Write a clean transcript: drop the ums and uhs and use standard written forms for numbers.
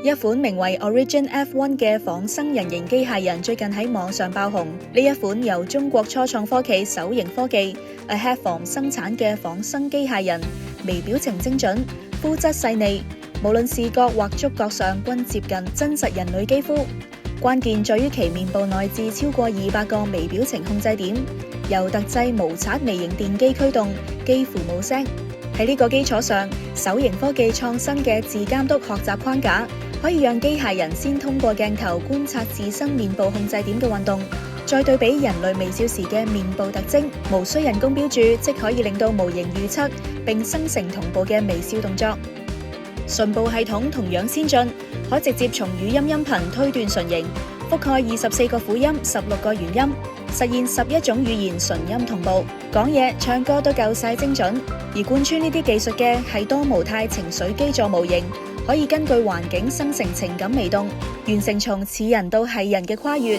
一款名為 Origin F1 嘅仿生人形機械人最近喺網上爆紅。呢一款由中國初創科企首型科技 Aheadform 生產嘅仿生機械人，微表情精準，膚質細膩，無論視覺或觸覺上均接近真實人類肌膚。關鍵在於其面部內置超過200個微表情控制點，由特製無刷微型電機驅動，幾乎冇聲。喺呢個基礎上，首型科技創新嘅自監督學習框架，可以讓機械人先通過鏡頭觀察自身面部控制點嘅運動，再對比人類微笑時嘅面部特徵，無需人工標注，即可以令到模型預測並生成同步嘅微笑動作。唇部系統同樣先進，可直接從語音音頻推斷唇形，覆蓋24個輔音、16個元音，實現11種語言純音同步，講嘢、唱歌都夠晒精準。而貫穿呢啲技術嘅係多模態情緒基座模型，可以根據環境生成情感微動，完成從似人到係人嘅跨越。